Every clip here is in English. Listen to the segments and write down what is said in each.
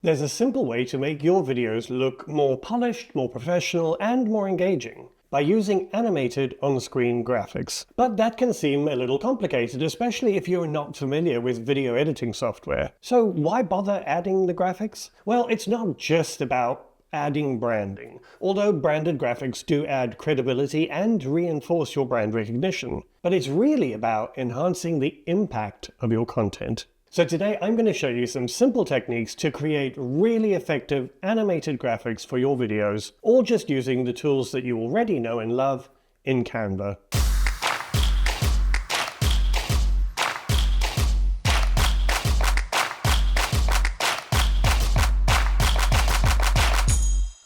There's a simple way to make your videos look more polished, more professional, and more engaging by using animated on-screen graphics. But that can seem a little complicated, especially if you're not familiar with video editing software. So why bother adding the graphics? Well, it's not just about adding branding, although branded graphics do add credibility and reinforce your brand recognition. But it's really about enhancing the impact of your content. So today I'm going to show you some simple techniques to create really effective animated graphics for your videos, all just using the tools that you already know and love in Canva.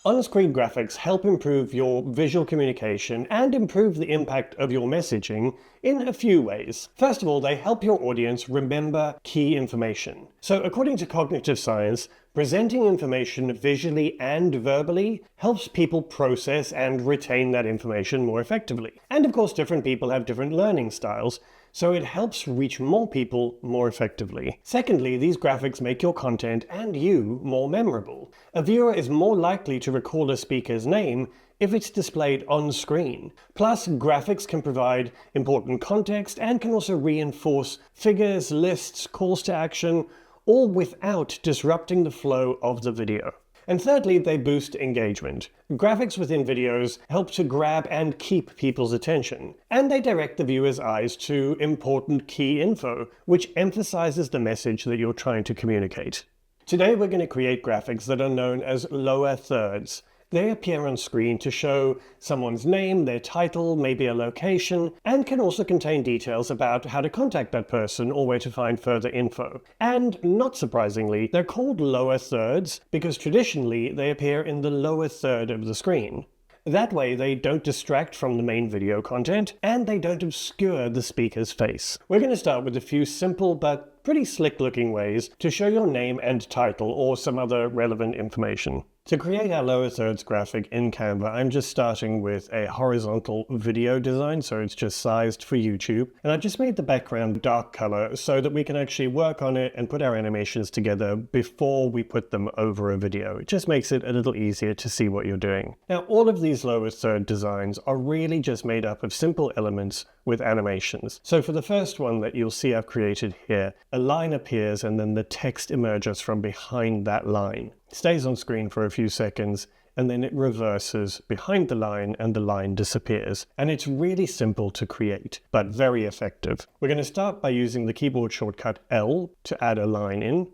On-screen graphics help improve your visual communication and improve the impact of your messaging in a few ways. First of all, they help your audience remember key information. So according to cognitive science, presenting information visually and verbally helps people process and retain that information more effectively. And of course, different people have different learning styles, so it helps reach more people more effectively. Secondly, these graphics make your content and you more memorable. A viewer is more likely to recall a speaker's name if it's displayed on screen. Plus, graphics can provide important context and can also reinforce figures, lists, calls to action, all without disrupting the flow of the video. And thirdly, they boost engagement. Graphics within videos help to grab and keep people's attention, and they direct the viewer's eyes to important key info, which emphasizes the message that you're trying to communicate. Today we're going to create graphics that are known as lower thirds. They appear on screen to show someone's name, their title, maybe a location, and can also contain details about how to contact that person or where to find further info. And not surprisingly, they're called lower thirds because traditionally they appear in the lower third of the screen. That way they don't distract from the main video content and they don't obscure the speaker's face. We're going to start with a few simple but pretty slick looking ways to show your name and title or some other relevant information. To create our lower thirds graphic in Canva, I'm just starting with a horizontal video design, so it's just sized for YouTube. And I just made the background dark color so that we can actually work on it and put our animations together before we put them over a video. It just makes it a little easier to see what you're doing. Now, all of these lower third designs are really just made up of simple elements with animations. So for the first one that you'll see I've created here, a line appears and then the text emerges from behind that line. It stays on screen for a few seconds and then it reverses behind the line and the line disappears. And it's really simple to create, but very effective. We're going to start by using the keyboard shortcut L to add a line in,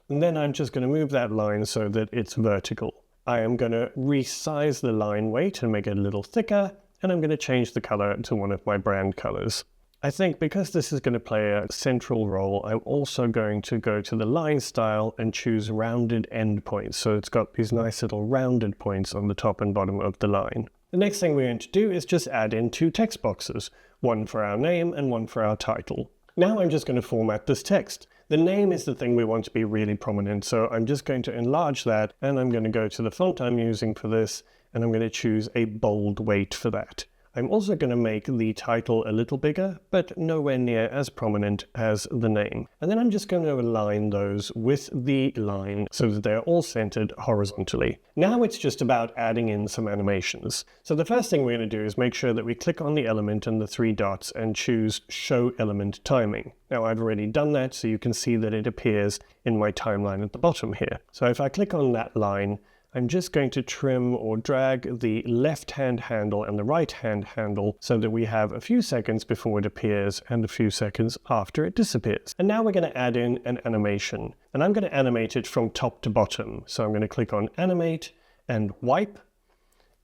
and then I'm just going to move that line so that it's vertical. I am going to resize the line weight and make it a little thicker, and I'm going to change the color to one of my brand colors. I think because this is going to play a central role, I'm also going to go to the line style and choose rounded endpoints. So it's got these nice little rounded points on the top and bottom of the line. The next thing we're going to do is just add in two text boxes, one for our name and one for our title. Now I'm just going to format this text. The name is the thing we want to be really prominent, so I'm just going to enlarge that, and I'm going to go to the font I'm using for this, and I'm going to choose a bold weight for that. I'm also going to make the title a little bigger, but nowhere near as prominent as the name. And then I'm just going to align those with the line so that they're all centered horizontally. Now it's just about adding in some animations. So the first thing we're going to do is make sure that we click on the element and the three dots and choose Show Element Timing. Now I've already done that, so you can see that it appears in my timeline at the bottom here. So if I click on that line, I'm just going to trim or drag the left-hand handle and the right-hand handle so that we have a few seconds before it appears and a few seconds after it disappears. And now we're going to add in an animation. And I'm going to animate it from top to bottom. So I'm going to click on Animate and Wipe.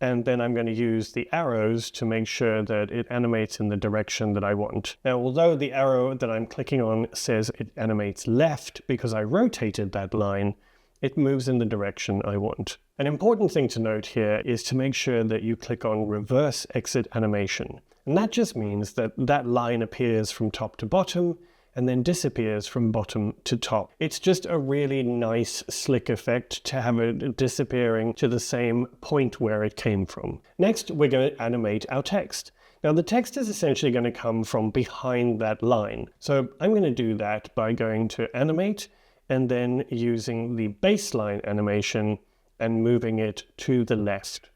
And then I'm going to use the arrows to make sure that it animates in the direction that I want. Now, although the arrow that I'm clicking on says it animates left because I rotated that line, it moves in the direction I want. An important thing to note here is to make sure that you click on Reverse Exit Animation. And that just means that that line appears from top to bottom and then disappears from bottom to top. It's just a really nice, slick effect to have it disappearing to the same point where it came from. Next, we're going to animate our text. Now, the text is essentially going to come from behind that line. So I'm going to do that by going to Animate and then using the baseline animation and moving it to the left.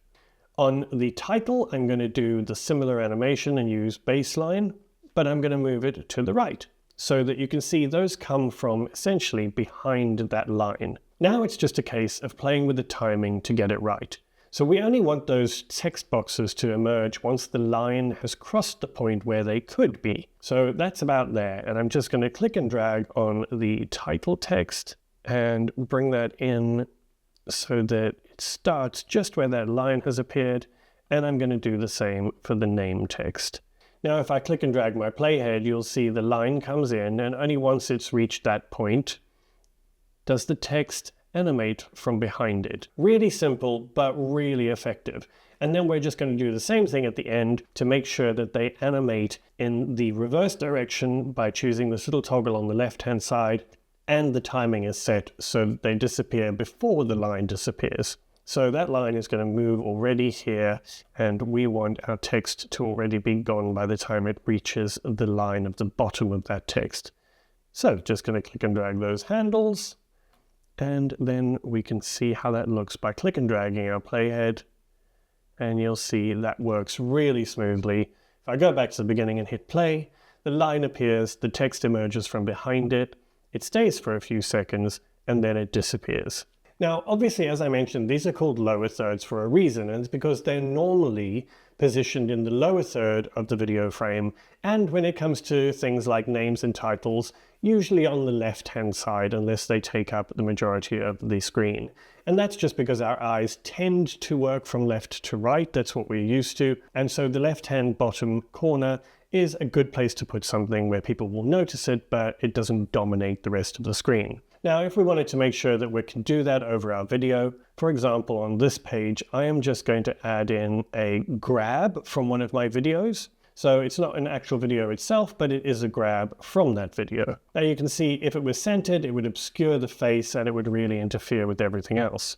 On the title, I'm going to do the similar animation and use baseline, but I'm going to move it to the right so that you can see those come from essentially behind that line. Now it's just a case of playing with the timing to get it right. So we only want those text boxes to emerge once the line has crossed the point where they could be. So that's about there, and I'm just going to click and drag on the title text and bring that in so that it starts just where that line has appeared, and I'm going to do the same for the name text. Now if I click and drag my playhead, you'll see the line comes in, and only once it's reached that point does the text animate from behind it. Really simple, but really effective. And then we're just going to do the same thing at the end to make sure that they animate in the reverse direction by choosing this little toggle on the left-hand side, and the timing is set so that they disappear before the line disappears. So that line is going to move already here, and we want our text to already be gone by the time it reaches the line of the bottom of that text. So just going to click and drag those handles, and then we can see how that looks by click and dragging our playhead, and you'll see that works really smoothly. If I go back to the beginning and hit play, the line appears, the text emerges from behind it, it stays for a few seconds, and then it disappears. Now, obviously, as I mentioned, these are called lower thirds for a reason, and it's because they're normally positioned in the lower third of the video frame, and when it comes to things like names and titles, usually on the left-hand side, unless they take up the majority of the screen. And that's just because our eyes tend to work from left to right, that's what we're used to, and so the left-hand bottom corner is a good place to put something where people will notice it, but it doesn't dominate the rest of the screen. Now, if we wanted to make sure that we can do that over our video, for example, on this page, I am just going to add in a grab from one of my videos. So it's not an actual video itself, but it is a grab from that video. Now you can see if it was centered, it would obscure the face and it would really interfere with everything else.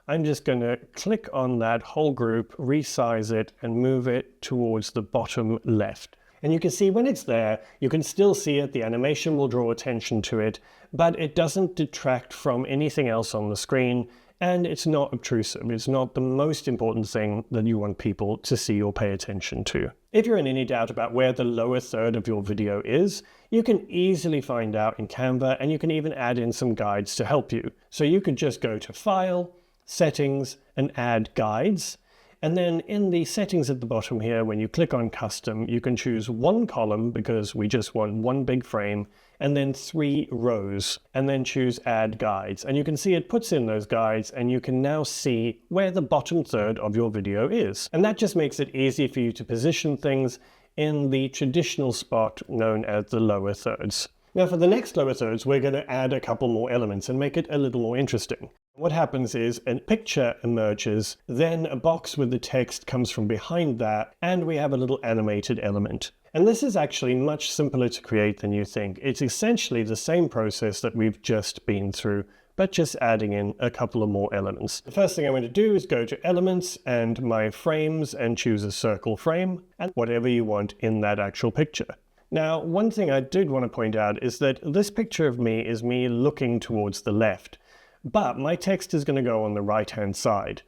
I'm just going to click on that whole group, resize it, and move it towards the bottom left. And you can see when it's there, you can still see it, the animation will draw attention to it, but it doesn't detract from anything else on the screen, and it's not obtrusive. It's not the most important thing that you want people to see or pay attention to. If you're in any doubt about where the lower third of your video is, you can easily find out in Canva, and you can even add in some guides to help you. So you could just go to File, Settings, and Add Guides. And then in the settings at the bottom here, when you click on Custom, you can choose one column because we just want one big frame, and then 3 rows, and then choose Add Guides. And you can see it puts in those guides, and you can now see where the bottom third of your video is. And that just makes it easy for you to position things in the traditional spot known as the lower thirds. Now for the next lower thirds, we're going to add a couple more elements and make it a little more interesting. What happens is a picture emerges, then a box with the text comes from behind that, and we have a little animated element. And this is actually much simpler to create than you think. It's essentially the same process that we've just been through, but just adding in a couple of more elements. The first thing I'm going to do is go to Elements and My Frames and choose a circle frame, and whatever you want in that actual picture. Now, one thing I did want to point out is that this picture of me is me looking towards the left, but my text is going to go on the right-hand side.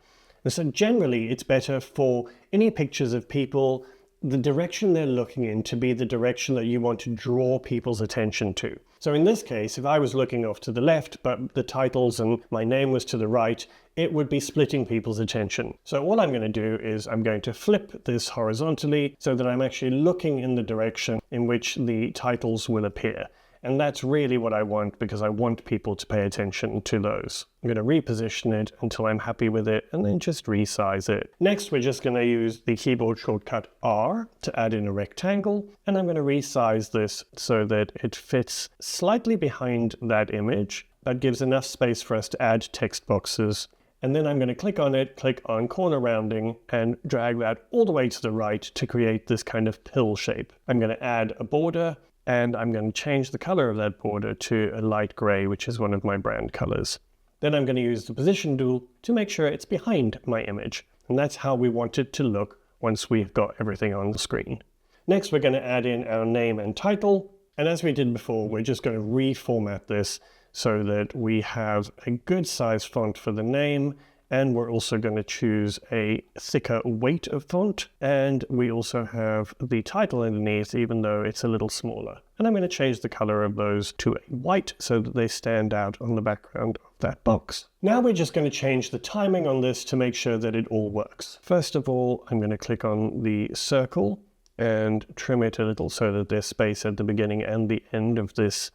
And so generally, it's better for any pictures of people, the direction they're looking in to be the direction that you want to draw people's attention to. So in this case, if I was looking off to the left, but the titles and my name was to the right, it would be splitting people's attention. So all I'm going to do is I'm going to flip this horizontally so that I'm actually looking in the direction in which the titles will appear. And that's really what I want because I want people to pay attention to those. I'm going to reposition it until I'm happy with it and then just resize it. Next, we're just going to use the keyboard shortcut R to add in a rectangle. And I'm going to resize this so that it fits slightly behind that image. That gives enough space for us to add text boxes. And then I'm going to click on it, click on corner rounding, and drag that all the way to the right to create this kind of pill shape. I'm going to add a border, and I'm going to change the color of that border to a light gray, which is one of my brand colors. Then I'm going to use the position tool to make sure it's behind my image. And that's how we want it to look once we've got everything on the screen. Next, we're going to add in our name and title. And as we did before, we're just going to reformat this so that we have a good size font for the name, and we're also going to choose a thicker weight of font, and we also have the title underneath, even though it's a little smaller. And I'm going to change the color of those to a white so that they stand out on the background of that box. Now we're just going to change the timing on this to make sure that it all works. First of all, I'm going to click on the circle and trim it a little so that there's space at the beginning and the end of this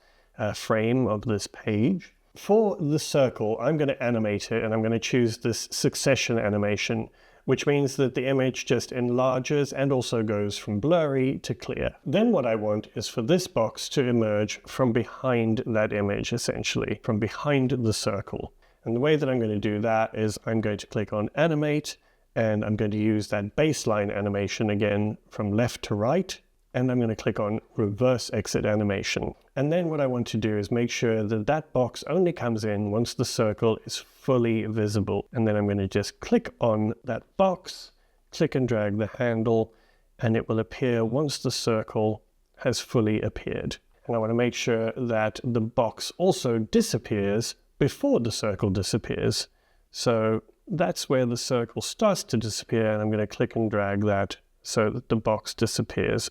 frame of this page. For the circle, I'm going to animate it, and I'm going to choose this succession animation, which means that the image just enlarges and also goes from blurry to clear. Then what I want is for this box to emerge from behind that image, essentially, from behind the circle. And the way that I'm going to do that is I'm going to click on animate, and I'm going to use that baseline animation again from left to right. And I'm going to click on reverse exit animation. And then what I want to do is make sure that that box only comes in once the circle is fully visible. And then I'm going to just click on that box, click and drag the handle, and it will appear once the circle has fully appeared. And I want to make sure that the box also disappears before the circle disappears. So that's where the circle starts to disappear, and I'm going to click and drag that so that the box disappears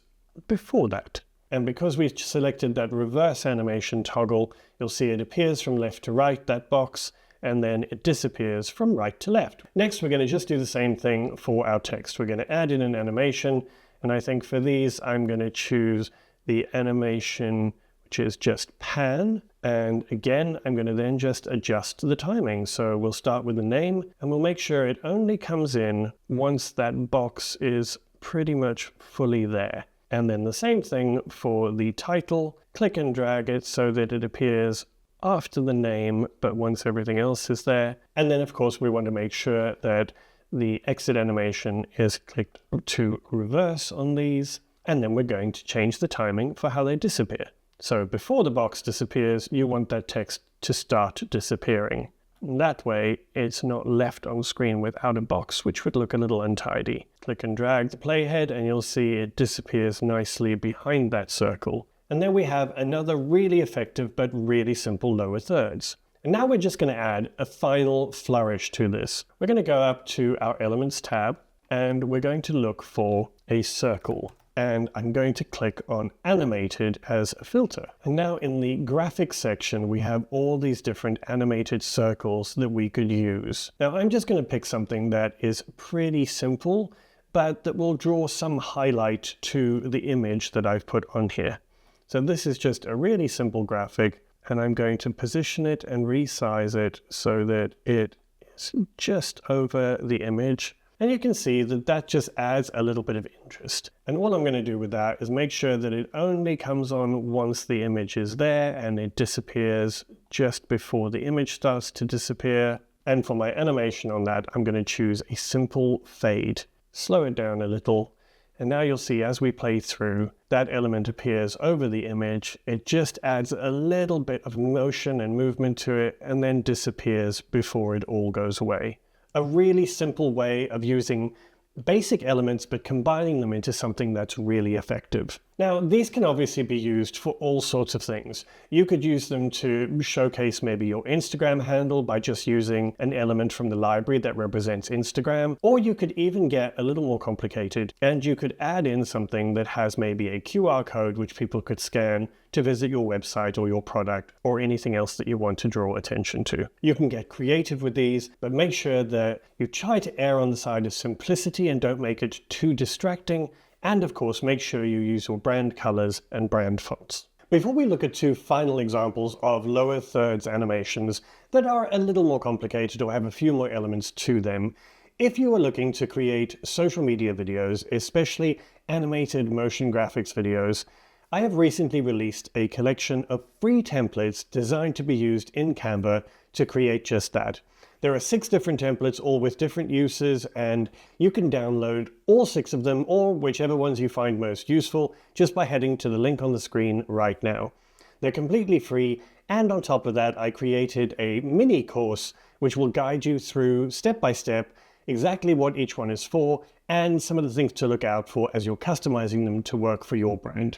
before that. And because we've selected that reverse animation toggle, you'll see it appears from left to right, that box, and then it disappears from right to left. Next, we're going to just do the same thing for our text. We're going to add in an animation, and I think for these, I'm going to choose the animation, which is just pan. And again, I'm going to then just adjust the timing. So we'll start with the name, and we'll make sure it only comes in once that box is pretty much fully there. And then the same thing for the title. Click and drag it so that it appears after the name, but once everything else is there. And then, of course, we want to make sure that the exit animation is clicked to reverse on these. And then we're going to change the timing for how they disappear. So before the box disappears, you want that text to start disappearing. That way, it's not left on screen without a box, which would look a little untidy. Click and drag the playhead, and you'll see it disappears nicely behind that circle. And then we have another really effective but really simple lower thirds. And now we're just going to add a final flourish to this. We're going to go up to our Elements tab, and we're going to look for a circle. And I'm going to click on animated as a filter. And now in the graphics section, we have all these different animated circles that we could use. Now I'm just going to pick something that is pretty simple, but that will draw some highlight to the image that I've put on here. So this is just a really simple graphic, and I'm going to position it and resize it so that it is just over the image. And you can see that that just adds a little bit of interest. And all I'm going to do with that is make sure that it only comes on once the image is there, and it disappears just before the image starts to disappear. And for my animation on that, I'm going to choose a simple fade. Slow it down a little. And now you'll see as we play through, that element appears over the image. It just adds a little bit of motion and movement to it, and then disappears before it all goes away. A really simple way of using basic elements but combining them into something that's really effective. Now, these can obviously be used for all sorts of things. You could use them to showcase maybe your Instagram handle by just using an element from the library that represents Instagram, or you could even get a little more complicated and you could add in something that has maybe a QR code which people could scan to visit your website or your product or anything else that you want to draw attention to. You can get creative with these, but make sure that you try to err on the side of simplicity and don't make it too distracting. And of course, make sure you use your brand colors and brand fonts. Before we look at two final examples of lower thirds animations that are a little more complicated or have a few more elements to them, if you are looking to create social media videos, especially animated motion graphics videos, I have recently released a collection of free templates designed to be used in Canva to create just that. There are 6 different templates, all with different uses, and you can download all 6 of them, or whichever ones you find most useful, just by heading to the link on the screen right now. They're completely free, and on top of that, I created a mini course which will guide you through step by step exactly what each one is for, and some of the things to look out for as you're customizing them to work for your brand.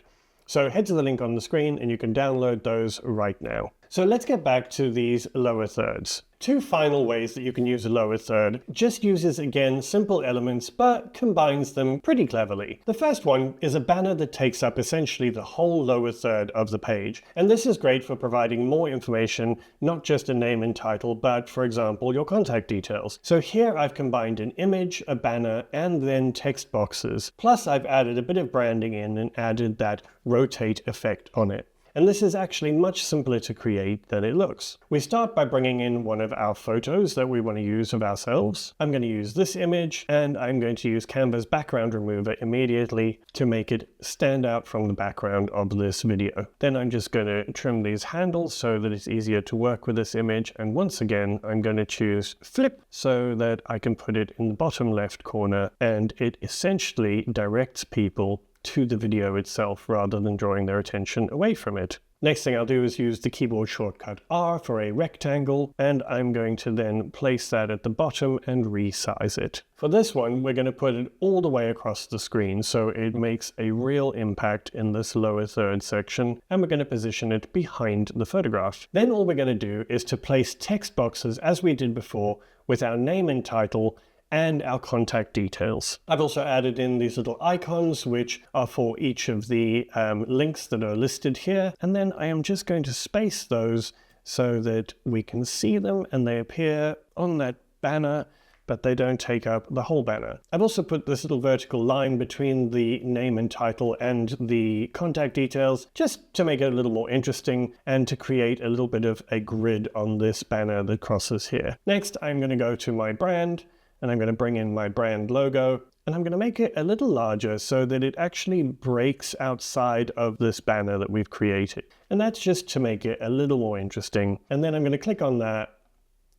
So head to the link on the screen and you can download those right now. So let's get back to these lower thirds. Two final ways that you can use a lower third just uses, again, simple elements, but combines them pretty cleverly. The first one is a banner that takes up essentially the whole lower third of the page. And this is great for providing more information, not just a name and title, but for example, your contact details. So here I've combined an image, a banner, and then text boxes. Plus I've added a bit of branding in and added that rotate effect on it. And this is actually much simpler to create than it looks. We start by bringing in one of our photos that we want to use of ourselves. I'm going to use this image, and I'm going to use Canva's background remover immediately to make it stand out from the background of this video. Then I'm just going to trim these handles so that it's easier to work with this image. And once again, I'm going to choose flip so that I can put it in the bottom left corner, and it essentially directs people to the video itself rather than drawing their attention away from it. Next thing I'll do is use the keyboard shortcut R for a rectangle, and I'm going to then place that at the bottom and resize it. For this one, we're going to put it all the way across the screen so it makes a real impact in this lower third section, and we're going to position it behind the photograph. Then all we're going to do is to place text boxes as we did before with our name and title and our contact details. I've also added in these little icons, which are for each of the links that are listed here. And then I am just going to space those so that we can see them and they appear on that banner, but they don't take up the whole banner. I've also put this little vertical line between the name and title and the contact details, just to make it a little more interesting and to create a little bit of a grid on this banner that crosses here. Next, I'm going to go to my brand, and I'm going to bring in my brand logo, and I'm going to make it a little larger so that it actually breaks outside of this banner that we've created. And that's just to make it a little more interesting. And then I'm going to click on that.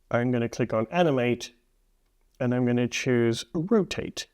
I'm going to click on animate, and I'm going to choose rotate.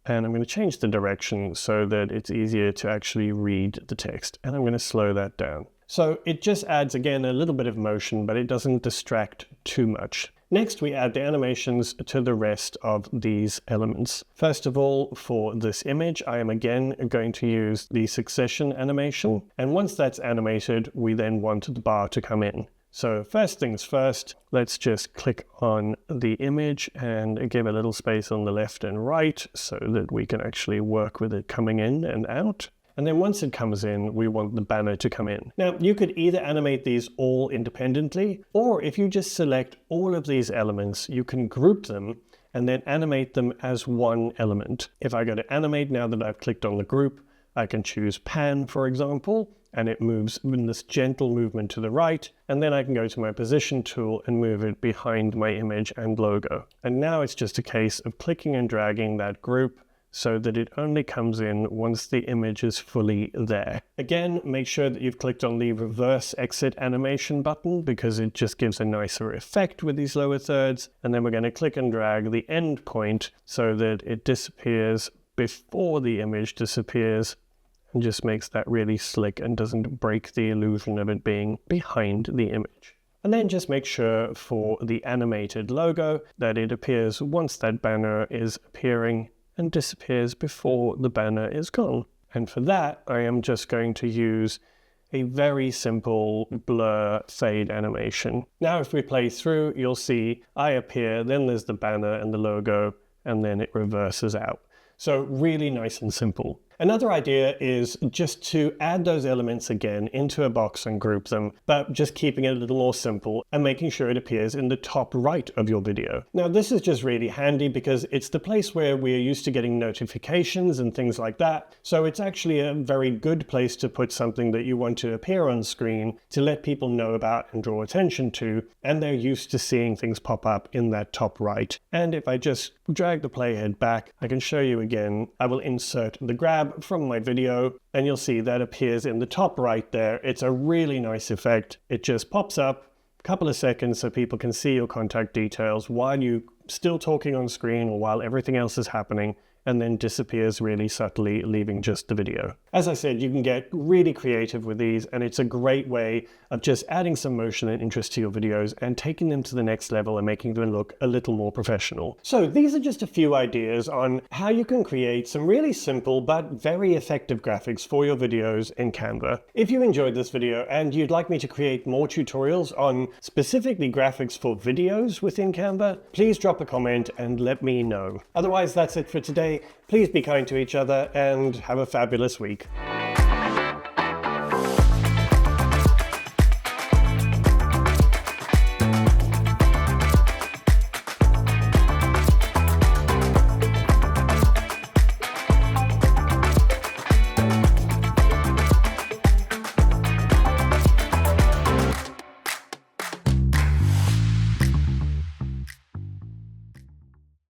And I'm going to change the direction so that it's easier to actually read the text. And I'm going to slow that down. So it just adds, again, a little bit of motion, but it doesn't distract too much. Next, we add the animations to the rest of these elements. First of all, for this image, I am again going to use the succession animation. And once that's animated, we then want the bar to come in. So first things first, let's just click on the image and give a little space on the left and right so that we can actually work with it coming in and out. And then once it comes in, we want the banner to come in. Now, you could either animate these all independently, or if you just select all of these elements, you can group them and then animate them as one element. If I go to animate, now that I've clicked on the group, I can choose pan, for example, and it moves in this gentle movement to the right. And then I can go to my position tool and move it behind my image and logo. And now it's just a case of clicking and dragging that group so that it only comes in once the image is fully there. Again, make sure that you've clicked on the reverse exit animation button because it just gives a nicer effect with these lower thirds. And then we're going to click and drag the end point so that it disappears before the image disappears, and just makes that really slick and doesn't break the illusion of it being behind the image. And then just make sure for the animated logo that it appears once that banner is appearing and disappears before the banner is gone. And for that, I am just going to use a very simple blur fade animation. Now if we play through, you'll see I appear, then there's the banner and the logo, and then it reverses out. So really nice and simple. Another idea is just to add those elements again into a box and group them, but just keeping it a little more simple and making sure it appears in the top right of your video. Now this is just really handy because it's the place where we're used to getting notifications and things like that. So it's actually a very good place to put something that you want to appear on screen to let people know about and draw attention to, and they're used to seeing things pop up in that top right. And if I just drag the playhead back, I can show you again. I will insert the grab from my video, and you'll see that appears in the top right there. It's a really nice effect. It just pops up a couple of seconds so people can see your contact details while you're still talking on screen or while everything else is happening, and then disappears really subtly, leaving just the video. As I said, you can get really creative with these, and it's a great way of just adding some motion and interest to your videos and taking them to the next level and making them look a little more professional. So these are just a few ideas on how you can create some really simple but very effective graphics for your videos in Canva. If you enjoyed this video and you'd like me to create more tutorials on specifically graphics for videos within Canva, please drop a comment and let me know. Otherwise, that's it for today. Please be kind to each other and have a fabulous week.